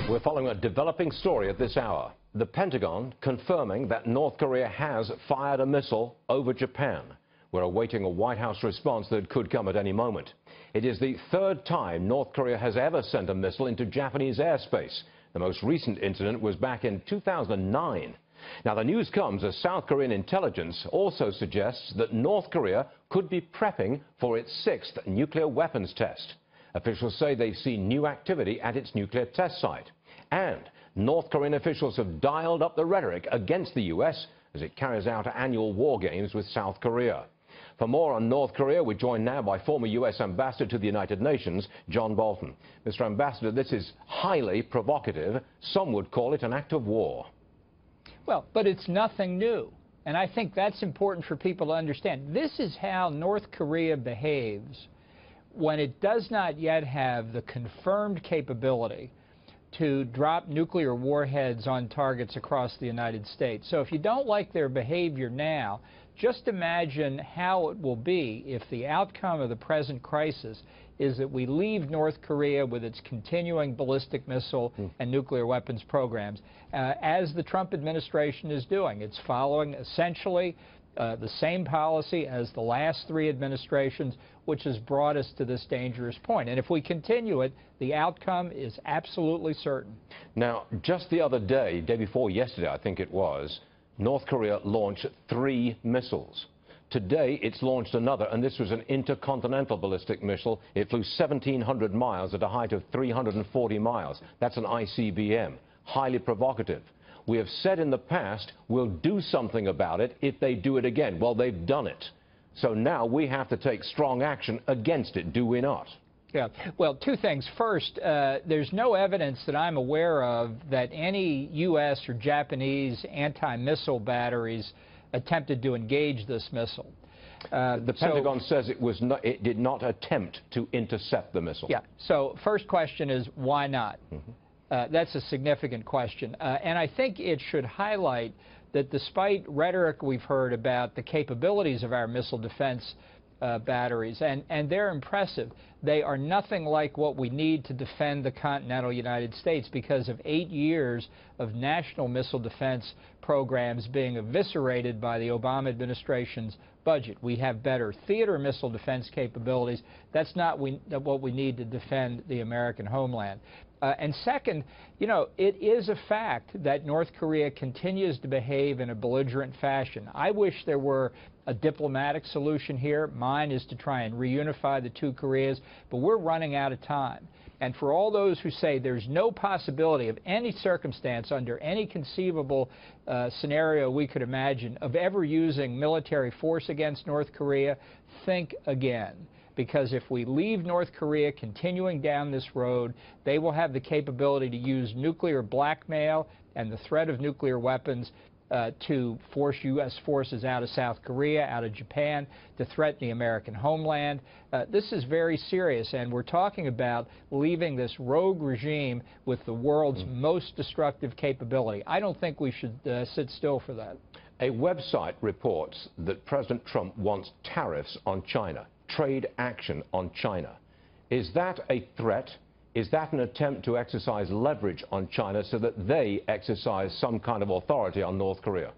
We're following a developing story at this hour. The Pentagon confirming that North Korea has fired a missile over Japan. We're awaiting a White House response that could come at any moment. It is the third time North Korea has ever sent a missile into Japanese airspace. The most recent incident was back in 2009. Now, the news comes as South Korean intelligence also suggests that North Korea could be prepping for its sixth nuclear weapons test. Officials say they've seen new activity at its nuclear test site. And North Korean officials have dialed up the rhetoric against the U.S. as it carries out annual war games with South Korea. For more on North Korea, we're joined now by former U.S. Ambassador to the United Nations, John Bolton. Mr. Ambassador, this is highly provocative. Some would call it an act of war. Well, but it's nothing new. And I think that's important for people to understand. This is how North Korea behaves when it does not yet have the confirmed capability to drop nuclear warheads on targets across the United States. So if you don't like their behavior now, just imagine how it will be if the outcome of the present crisis is that we leave North Korea with its continuing ballistic missile and nuclear weapons programs, as the Trump administration is doing. It's following essentially the same policy as the last three administrations, which has brought us to this dangerous point. And if we continue it, the outcome is absolutely certain. Now, just the other day before yesterday, I think it was, North Korea launched 3 missiles. Today, it's launched another, and this was an intercontinental ballistic missile. It flew 1,700 miles at a height of 340 miles. That's an ICBM. Highly provocative. We have said in the past we'll do something about it if they do it again. Well, they've done it. So now we have to take strong action against it, do we not? Yeah. Well, two things. First, there's no evidence that I'm aware of that any U.S. or Japanese anti-missile batteries attempted to engage this missile. The Pentagon says it did not attempt to intercept the missile. Yeah. So first question is, why not? That's a significant question. And I think it should highlight that despite rhetoric we've heard about the capabilities of our missile defense batteries, and they're impressive, they are nothing like what we need to defend the continental United States because of 8 years of national missile defense programs being eviscerated by the Obama administration's budget. We have better theater missile defense capabilities. That's not what we need to defend the American homeland. And second, you know, it is a fact that North Korea continues to behave in a belligerent fashion. I wish there were a diplomatic solution here. Mine is to try and reunify the two Koreas, but we're running out of time. And for all those who say there's no possibility of any circumstance under any conceivable scenario we could imagine of ever using military force against North Korea, think again. Because if we leave North Korea continuing down this road, they will have the capability to use nuclear blackmail and the threat of nuclear weapons to force U.S. forces out of South Korea, out of Japan, to threaten the American homeland. This is very serious, and we're talking about leaving this rogue regime with the world's most destructive capability. I don't think we should sit still for that. A website reports that President Trump wants tariffs on China. Trade action on China. Is that a threat? Is that an attempt to exercise leverage on China so that they exercise some kind of authority on North Korea?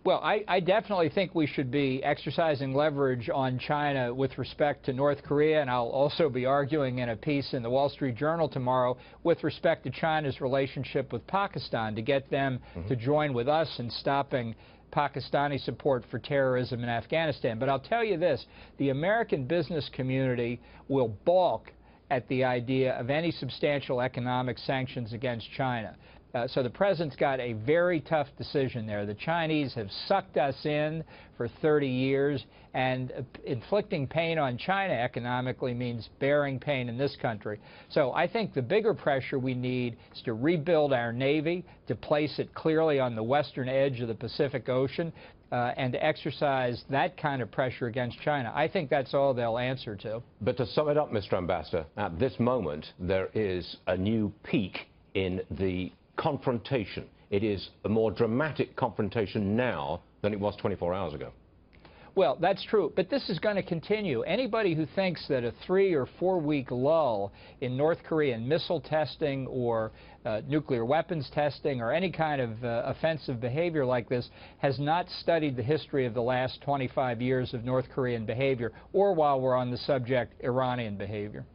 Well, I definitely think we should be exercising leverage on China with respect to North Korea, and I'll also be arguing in a piece in the Wall Street Journal tomorrow with respect to China's relationship with Pakistan to get them to join with us in stopping Pakistani support for terrorism in Afghanistan. But I'll tell you this, the American business community will balk at the idea of any substantial economic sanctions against China. So the president's got a very tough decision there. The Chinese have sucked us in for 30 years, and inflicting pain on China economically means bearing pain in this country. So I think the bigger pressure we need is to rebuild our Navy, to place it clearly on the western edge of the Pacific Ocean, and to exercise that kind of pressure against China. I think that's all they'll answer to. But to sum it up, Mr. Ambassador, at this moment there is a new peak in the confrontation. It is a more dramatic confrontation now than it was 24 hours ago. Well, that's true, but this is going to continue. Anybody who thinks that a 3 or 4 week lull in North Korean missile testing or nuclear weapons testing or any kind of offensive behavior like this has not studied the history of the last 25 years of North Korean behavior, or, while we're on the subject, Iranian behavior.